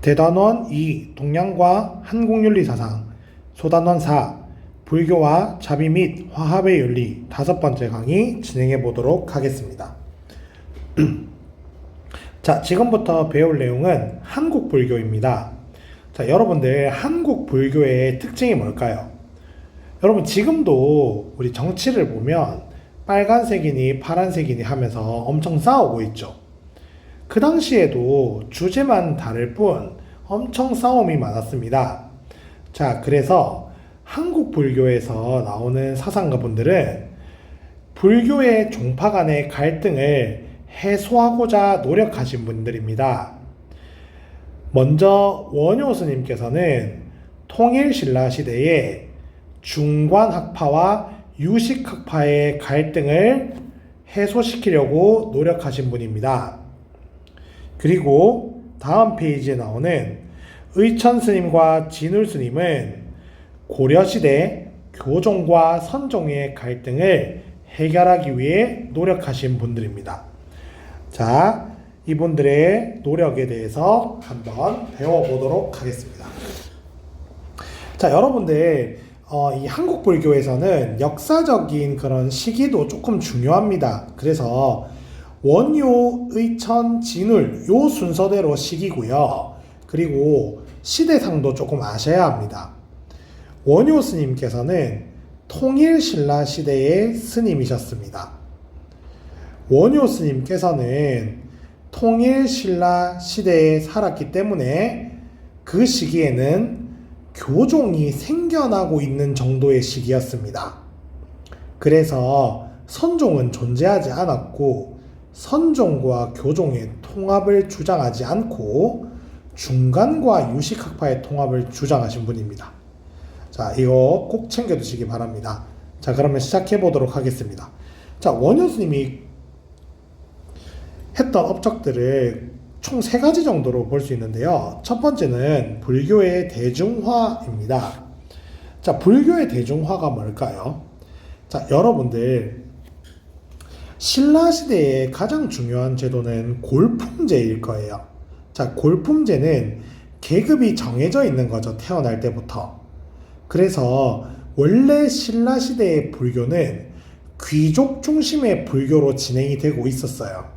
대단원 2. 동양과 한국윤리사상. 소단원 4. 불교와 자비 및 화합의 윤리. 5번째 강의 진행해 보도록 하겠습니다. 자, 지금부터 배울 내용은 한국 불교입니다. 자, 여러분들 한국 불교의 특징이 뭘까요? 여러분 지금도 우리 정치를 보면 빨간색이니 파란색이니 하면서 엄청 싸우고 있죠. 그 당시에도 주제만 다를 뿐 엄청 싸움이 많았습니다. 자, 그래서 한국 불교에서 나오는 사상가분들은 불교의 종파 간의 갈등을 해소하고자 노력하신 분들입니다. 먼저 원효 스님께서는 통일신라 시대에 중관학파와 유식학파의 갈등을 해소시키려고 노력하신 분입니다. 그리고 다음 페이지에 나오는 의천 스님과 진울 스님은 고려시대 교종과 선종의 갈등을 해결하기 위해 노력하신 분들입니다. 자, 이분들의 노력에 대해서 한번 배워보도록 하겠습니다. 자, 여러분들 이 한국 불교에서는 역사적인 그런 시기도 조금 중요합니다. 그래서 원효, 의천, 진울 요 순서대로 시기고요. 그리고 시대상도 조금 아셔야 합니다. 원효 스님께서는 통일신라 시대의 스님이셨습니다. 원효 스님께서는 통일신라 시대에 살았기 때문에 그 시기에는 교종이 생겨나고 있는 정도의 시기였습니다. 그래서 선종은 존재하지 않았고 선종과 교종의 통합을 주장하지 않고 중간과 유식학파의 통합을 주장하신 분입니다. 자, 이거 꼭 챙겨두시기 바랍니다. 자, 그러면 시작해 보도록 하겠습니다. 자, 원효 스님이 했던 업적들을 총 3가지 정도로 볼 수 있는데요. 첫 번째는 불교의 대중화입니다. 자, 불교의 대중화가 뭘까요? 자, 여러분들 신라시대의 가장 중요한 제도는 골품제일 거예요. 자, 골품제는 계급이 정해져 있는 거죠. 태어날 때부터. 그래서 원래 신라시대의 불교는 귀족 중심의 불교로 진행이 되고 있었어요.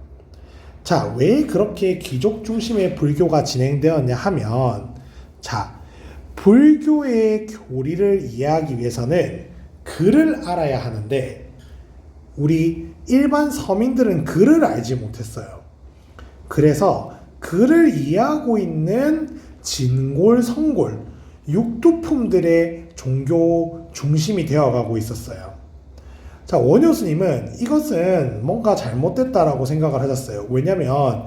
자, 왜 그렇게 귀족 중심의 불교가 진행되었냐 하면, 자, 불교의 교리를 이해하기 위해서는 글을 알아야 하는데 우리 일반 서민들은 글을 알지 못했어요. 그래서 글을 이해하고 있는 진골, 성골, 육두품들의 종교 중심이 되어가고 있었어요. 자, 원효 스님은 이것은 뭔가 잘못됐다라고 생각을 하셨어요. 왜냐면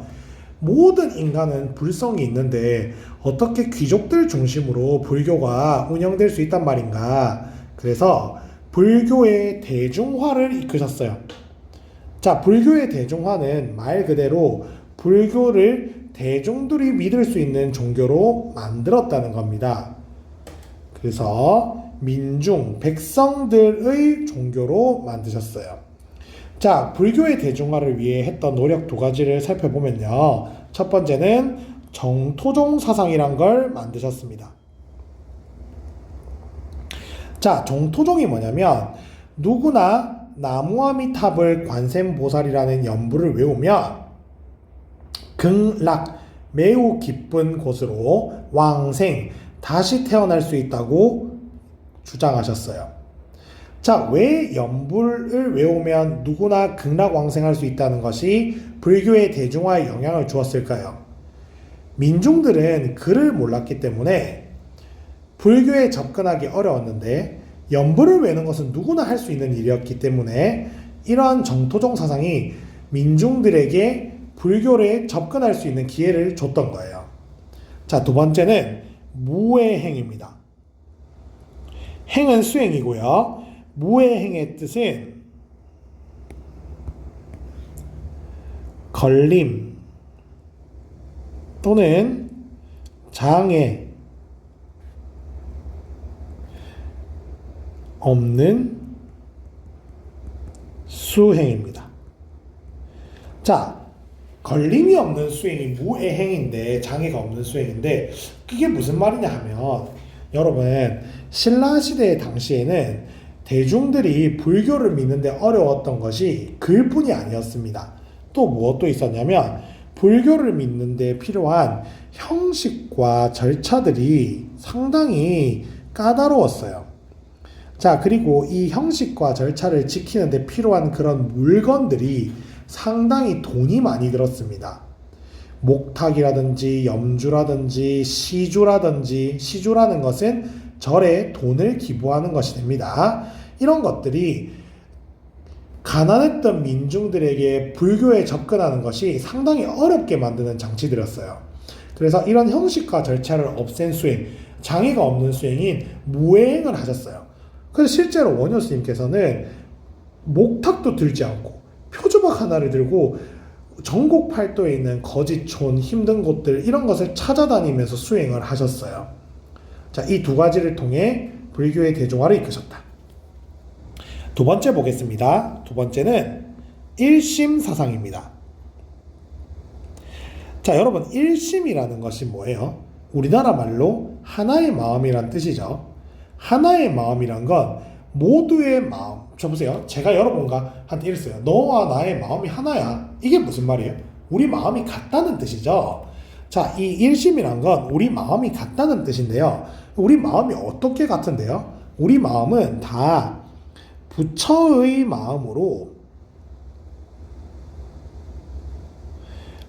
모든 인간은 불성이 있는데 어떻게 귀족들 중심으로 불교가 운영될 수 있단 말인가. 그래서 불교의 대중화를 이끄셨어요. 자, 불교의 대중화는 말 그대로 불교를 대중들이 믿을 수 있는 종교로 만들었다는 겁니다. 그래서 민중, 백성들의 종교로 만드셨어요. 자, 불교의 대중화를 위해 했던 노력 2가지를 살펴보면요. 첫 번째는 정토종 사상이란 걸 만드셨습니다. 자, 정토종이 뭐냐면 누구나 나무아미탑을 관세음보살이라는 연부를 외우면 극락, 매우 기쁜 곳으로 왕생, 다시 태어날 수 있다고 주장하셨어요. 자, 왜 연불을 외우면 누구나 극락왕생할 수 있다는 것이 불교의 대중화에 영향을 주었을까요? 민중들은 글을 몰랐기 때문에 불교에 접근하기 어려웠는데 연불을 외우는 것은 누구나 할 수 있는 일이었기 때문에 이러한 정토종 사상이 민중들에게 불교에 접근할 수 있는 기회를 줬던 거예요. 자, 2번째는 무해행입니다. 행은 수행이고요. 무해행의 뜻은 걸림 또는 장애 없는 수행입니다. 자, 걸림이 없는 수행이 무애행인데 장애가 없는 수행인데 그게 무슨 말이냐 하면 여러분 신라시대 당시에는 대중들이 불교를 믿는데 어려웠던 것이 글뿐이 아니었습니다. 또 무엇도 있었냐면 불교를 믿는데 필요한 형식과 절차들이 상당히 까다로웠어요. 자, 그리고 이 형식과 절차를 지키는데 필요한 그런 물건들이 상당히 돈이 많이 들었습니다. 목탁이라든지 염주라든지 시주라든지 시주라는 것은 절에 돈을 기부하는 것이 됩니다. 이런 것들이 가난했던 민중들에게 불교에 접근하는 것이 상당히 어렵게 만드는 장치들이었어요. 그래서 이런 형식과 절차를 없앤 수행, 장애가 없는 수행인 무애행을 하셨어요. 그래서 실제로 원효 스님께서는 목탁도 들지 않고 표주박 하나를 들고 전국 팔도에 있는 거지촌, 힘든 곳들 이런 것을 찾아다니면서 수행을 하셨어요. 자, 이 두 가지를 통해 불교의 대중화를 이끄셨다. 두 번째 보겠습니다. 두 번째는 일심사상입니다. 자, 여러분 일심이라는 것이 뭐예요? 우리나라 말로 하나의 마음이란 뜻이죠. 하나의 마음이란 건 모두의 마음. 저 보세요. 제가 여러분과 한테 이랬어요. 너와 나의 마음이 하나야. 이게 무슨 말이에요? 우리 마음이 같다는 뜻이죠. 자, 이 일심이란 건 우리 마음이 같다는 뜻인데요. 우리 마음이 어떻게 같은데요? 우리 마음은 다 부처의 마음으로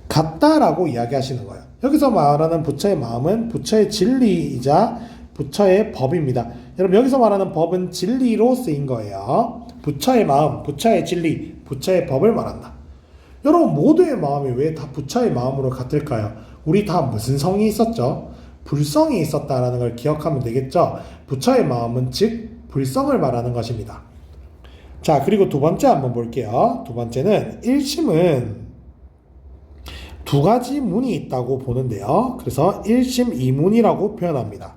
같다라고 이야기하시는 거예요. 여기서 말하는 부처의 마음은 부처의 진리이자 부처의 법입니다. 여러분 여기서 말하는 법은 진리로 쓰인 거예요. 부처의 마음, 부처의 진리, 부처의 법을 말한다. 여러분 모두의 마음이 왜 다 부처의 마음으로 같을까요? 우리 다 무슨 성이 있었죠? 불성이 있었다라는 걸 기억하면 되겠죠? 부처의 마음은 즉 불성을 말하는 것입니다. 자, 그리고 두 번째 한번 볼게요. 두 번째는 일심은 두 가지 문이 있다고 보는데요. 그래서 일심이문이라고 표현합니다.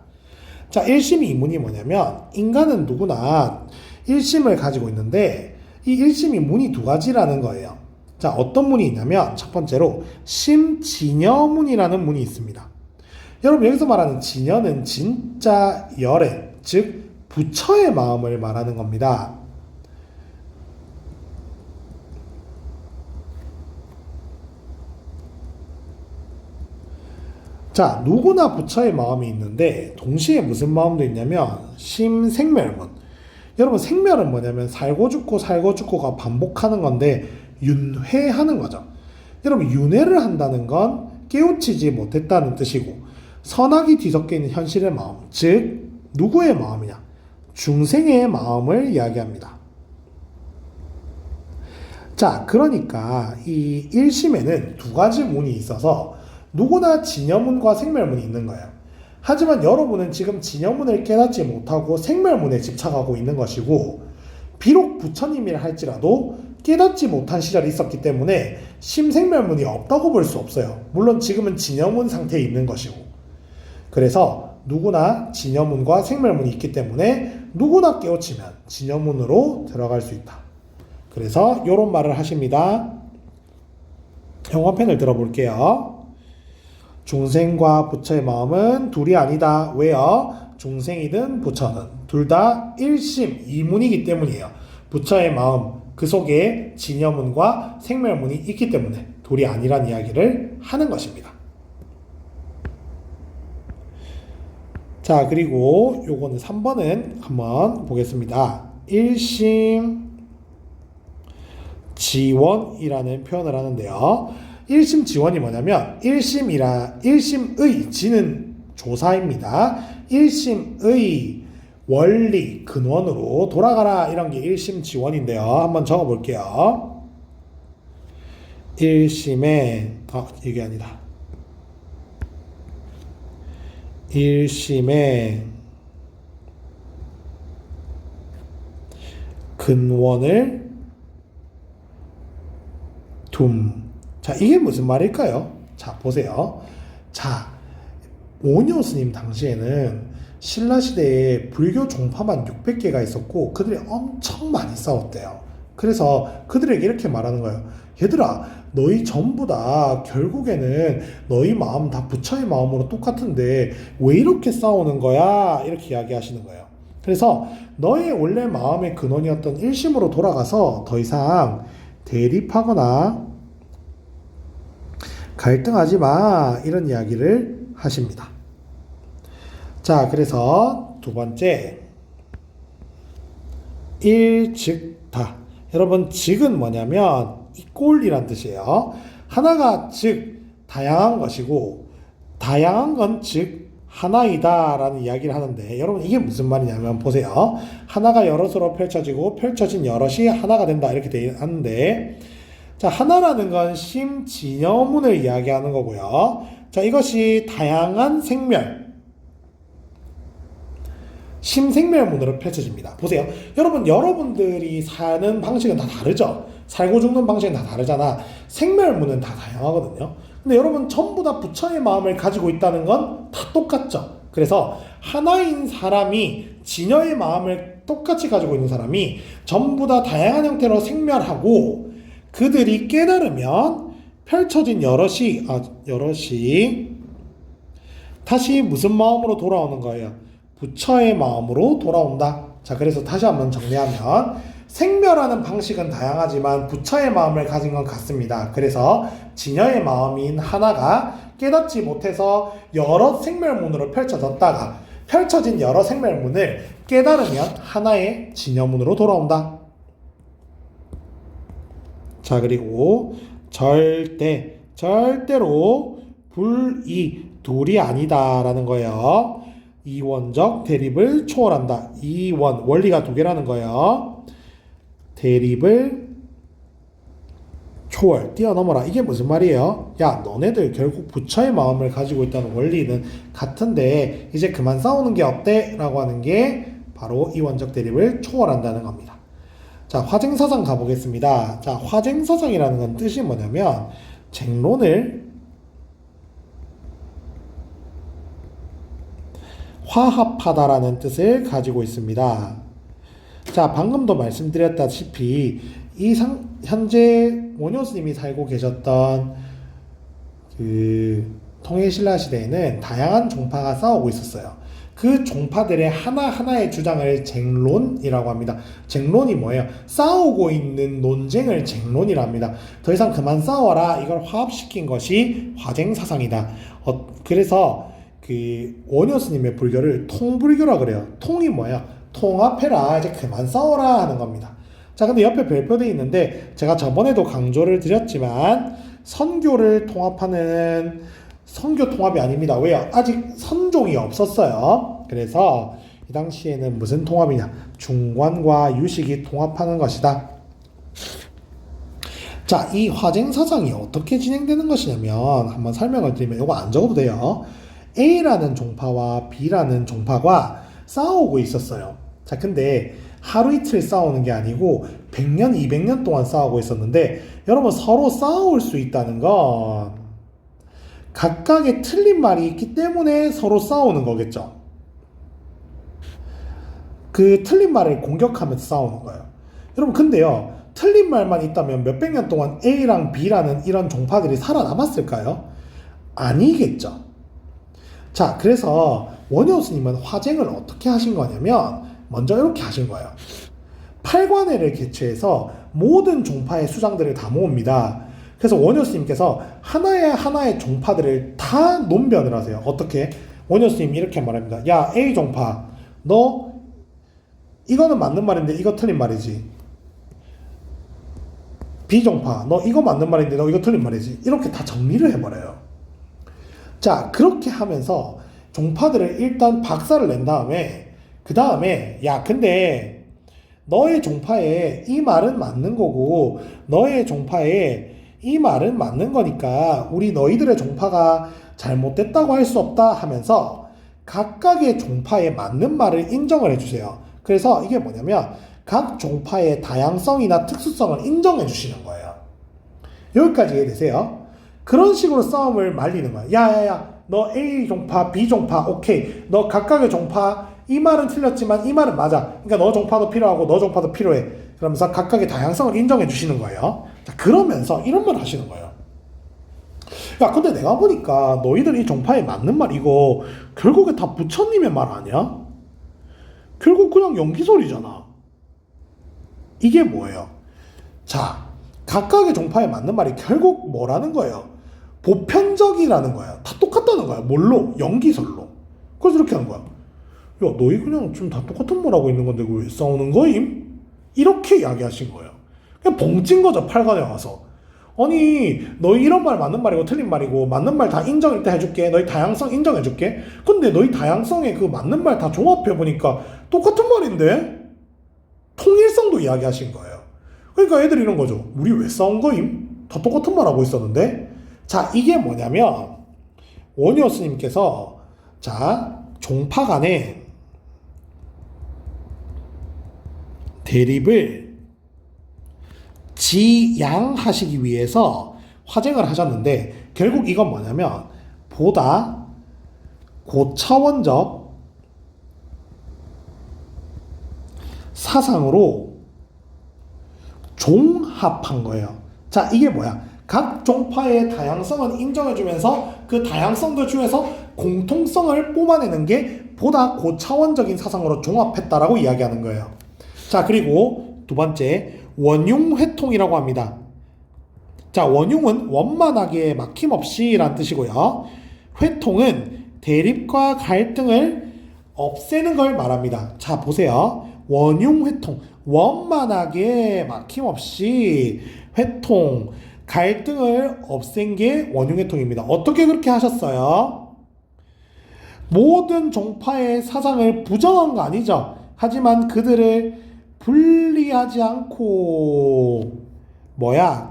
자, 일심이문이 뭐냐면 인간은 누구나 일심을 가지고 있는데 이 일심이 문이 두 가지라는 거예요. 자, 어떤 문이 있냐면 첫 번째로 심진여문이라는 문이 있습니다. 여러분 여기서 말하는 진여는 진짜 열애, 즉 부처의 마음을 말하는 겁니다. 자, 누구나 부처의 마음이 있는데 동시에 무슨 마음도 있냐면 심생멸문. 여러분 생멸은 뭐냐면 살고 죽고가 반복하는 건데 윤회하는 거죠. 여러분 윤회를 한다는 건 깨우치지 못했다는 뜻이고 선악이 뒤섞여 있는 현실의 마음, 즉 누구의 마음이냐? 중생의 마음을 이야기합니다. 자, 그러니까 이 일심에는 두 가지 문이 있어서 누구나 진여문과 생멸문이 있는 거예요. 하지만 여러분은 지금 진여문을 깨닫지 못하고 생멸문에 집착하고 있는 것이고 비록 부처님이라 할지라도 깨닫지 못한 시절이 있었기 때문에 심생멸문이 없다고 볼 수 없어요. 물론 지금은 진여문 상태에 있는 것이고 그래서 누구나 진여문과 생멸문이 있기 때문에 누구나 깨우치면 진여문으로 들어갈 수 있다. 그래서 이런 말을 하십니다. 영어편을 들어볼게요. 중생과 부처의 마음은 둘이 아니다. 왜요? 중생이든 부처는 둘 다 일심 이문이기 때문이에요. 부처의 마음 그 속에 진여문과 생멸문이 있기 때문에 둘이 아니란 이야기를 하는 것입니다. 자, 그리고 요거는 3번은 한번 보겠습니다. 일심 지원이라는 표현을 하는데요. 일심지원이 뭐냐면 일심의 지는 조사입니다. 일심의 원리 근원으로 돌아가라 이런 게 일심지원인데요. 한번 적어볼게요. 일심의 이게 아니다. 일심의 근원을 둠. 자, 이게 무슨 말일까요? 자, 보세요. 자, 오뇨 스님 당시에는 신라시대에 불교 종파만 600개가 있었고 그들이 엄청 많이 싸웠대요. 그래서 그들에게 이렇게 말하는 거예요. 얘들아, 너희 전부 다 결국에는 너희 마음 다 부처의 마음으로 똑같은데 왜 이렇게 싸우는 거야? 이렇게 이야기하시는 거예요. 그래서 너의 원래 마음의 근원이었던 일심으로 돌아가서 더 이상 대립하거나 갈등하지 마, 이런 이야기를 하십니다. 자, 그래서 두 번째, 일즉다. 여러분, 즉은 뭐냐면 이꼴이란 뜻이에요. 하나가 즉 다양한 것이고 다양한 건 즉 하나이다 라는 이야기를 하는데, 여러분 이게 무슨 말이냐면 보세요. 하나가 여럿으로 펼쳐지고 펼쳐진 여럿이 하나가 된다, 이렇게 되어 하는데, 자, 하나라는 건 심진여문을 이야기하는 거고요. 자, 이것이 다양한 생멸, 심생멸문으로 펼쳐집니다. 보세요. 여러분, 여러분들이 사는 방식은 다 다르죠? 살고 죽는 방식은 다 다르잖아. 생멸문은 다 다양하거든요. 근데 여러분, 전부 다 부처의 마음을 가지고 있다는 건 다 똑같죠? 그래서 하나인 사람이, 진여의 마음을 똑같이 가지고 있는 사람이 전부 다 다양한 형태로 생멸하고, 그들이 깨달으면 펼쳐진 여럿이 다시 무슨 마음으로 돌아오는 거예요? 부처의 마음으로 돌아온다. 자, 그래서 다시 한번 정리하면 생멸하는 방식은 다양하지만 부처의 마음을 가진 건 같습니다. 그래서 진여의 마음인 하나가 깨닫지 못해서 여러 생멸문으로 펼쳐졌다가 펼쳐진 여러 생멸문을 깨달으면 하나의 진여문으로 돌아온다. 자, 그리고 절대로 불이 둘이 아니다라는 거예요. 이원적 대립을 초월한다. 이원, 원리가 두 개라는 거예요. 대립을 초월, 뛰어넘어라. 이게 무슨 말이에요? 야, 너네들 결국 부처의 마음을 가지고 있다는 원리는 같은데 이제 그만 싸우는 게 어때? 라고 하는 게 바로 이원적 대립을 초월한다는 겁니다. 자, 화쟁사상 가보겠습니다. 자, 화쟁사상이라는 건 뜻이 뭐냐면 쟁론을 화합하다라는 뜻을 가지고 있습니다. 자, 방금도 말씀드렸다시피 현재 원효 스님이 살고 계셨던 그 통일신라 시대에는 다양한 종파가 싸우고 있었어요. 그 종파들의 하나하나의 주장을 쟁론이라고 합니다. 쟁론이 뭐예요? 싸우고 있는 논쟁을 쟁론이랍니다. 더 이상 그만 싸워라, 이걸 화합시킨 것이 화쟁사상이다. 그래서 그 원효 스님의 불교를 통불교라 그래요. 통이 뭐야? 통합해라, 이제 그만 싸워라 하는 겁니다. 자, 근데 옆에 별표돼 있는데 제가 저번에도 강조를 드렸지만 선교를 통합하는 선교 통합이 아닙니다. 왜요? 아직 선종이 없었어요. 그래서 이 당시에는 무슨 통합이냐? 중관과 유식이 통합하는 것이다. 자, 이 화쟁사상이 어떻게 진행되는 것이냐면 한번 설명을 드리면, 이거 안 적어도 돼요. A라는 종파와 B라는 종파가 싸우고 있었어요. 자, 근데 하루 이틀 싸우는 게 아니고 100년, 200년 동안 싸우고 있었는데, 여러분 서로 싸울 수 있다는 건 각각의 틀린 말이 있기 때문에 서로 싸우는 거겠죠. 그 틀린 말을 공격하면서 싸우는 거예요. 여러분, 근데요, 틀린 말만 있다면 몇백 년 동안 A랑 B라는 이런 종파들이 살아남았을까요? 아니겠죠. 자, 그래서 원효 스님은 화쟁을 어떻게 하신 거냐면 먼저 이렇게 하신 거예요. 팔관회를 개최해서 모든 종파의 수장들을 다 모읍니다. 그래서 원효 스님께서 하나의 종파들을 다 논변을 하세요. 어떻게? 원효 스님이 이렇게 말합니다. 야, A 종파, 너 이거는 맞는 말인데 이거 틀린 말이지. B 종파, 너 이거 맞는 말인데 너 이거 틀린 말이지. 이렇게 다 정리를 해버려요. 자, 그렇게 하면서 종파들을 일단 박살을 낸 다음에, 그 다음에 야, 근데 너의 종파에 이 말은 맞는 거고 너의 종파에 이 말은 맞는 거니까 우리 너희들의 종파가 잘못됐다고 할 수 없다 하면서 각각의 종파에 맞는 말을 인정을 해주세요. 그래서 이게 뭐냐면 각 종파의 다양성이나 특수성을 인정해 주시는 거예요. 여기까지 이해되세요? 그런 식으로 싸움을 말리는 거야. 야야야, 너 A 종파, B 종파, 오케이. 너 각각의 종파, 이 말은 틀렸지만 이 말은 맞아. 그러니까 너 종파도 필요하고 너 종파도 필요해. 그러면서 각각의 다양성을 인정해 주시는 거예요. 자, 그러면서 이런 말 하시는 거예요. 야, 근데 내가 보니까 너희들 이 종파에 맞는 말 이거 결국에 다 부처님의 말 아니야? 결국 그냥 연기 소리잖아. 이게 뭐예요? 자, 각각의 종파에 맞는 말이 결국 뭐라는 거예요? 보편적이라는 거야. 다 똑같다는 거야. 뭘로? 연기설로. 그래서 이렇게 하는 거야. 야, 너희 그냥 지금 다 똑같은 말 하고 있는 건데 왜 싸우는 거임? 이렇게 이야기하신 거예요. 그냥 봉찐 거죠, 8간에 와서. 아니, 너희 이런 말 맞는 말이고 틀린 말이고 맞는 말 다 인정일 때 해줄게. 너희 다양성 인정해줄게. 근데 너희 다양성에 그 맞는 말 다 종합해보니까 똑같은 말인데? 통일성도 이야기하신 거예요. 그러니까 애들이 이런 거죠. 우리 왜 싸운 거임? 다 똑같은 말 하고 있었는데? 자, 이게 뭐냐면 원효 스님께서 자, 종파 간에 대립을 지양하시기 위해서 화쟁을 하셨는데 결국 이건 뭐냐면 보다 고차원적 사상으로 종합한 거예요. 자, 이게 뭐야? 각 종파의 다양성을 인정해주면서 그 다양성들 중에서 공통성을 뽑아내는 게 보다 고차원적인 사상으로 종합했다라고 이야기하는 거예요. 자, 그리고 두 번째 원융회통이라고 합니다. 자, 원융은 원만하게 막힘없이 라는 뜻이고요. 회통은 대립과 갈등을 없애는 걸 말합니다. 자, 보세요. 원융회통, 원만하게 막힘없이 회통, 갈등을 없앤 게 원융회통입니다. 어떻게 그렇게 하셨어요? 모든 종파의 사상을 부정한 거 아니죠. 하지만 그들을 분리하지 않고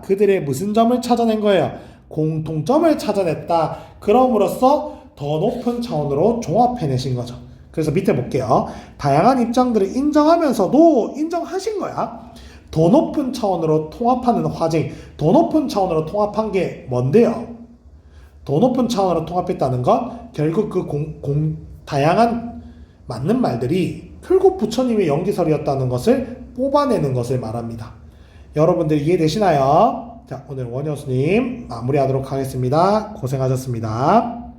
그들의 무슨 점을 찾아낸 거예요? 공통점을 찾아냈다. 그럼으로써 더 높은 차원으로 종합해내신 거죠. 그래서 밑에 볼게요. 다양한 입장들을 인정하면서도 인정하신 거야. 더 높은 차원으로 통합하는 화쟁, 더 높은 차원으로 통합한 게 뭔데요? 더 높은 차원으로 통합했다는 건 결국 그 다양한 맞는 말들이 결국 부처님의 연기설이었다는 것을 뽑아내는 것을 말합니다. 여러분들 이해되시나요? 자, 오늘 원효스님 마무리하도록 하겠습니다. 고생하셨습니다.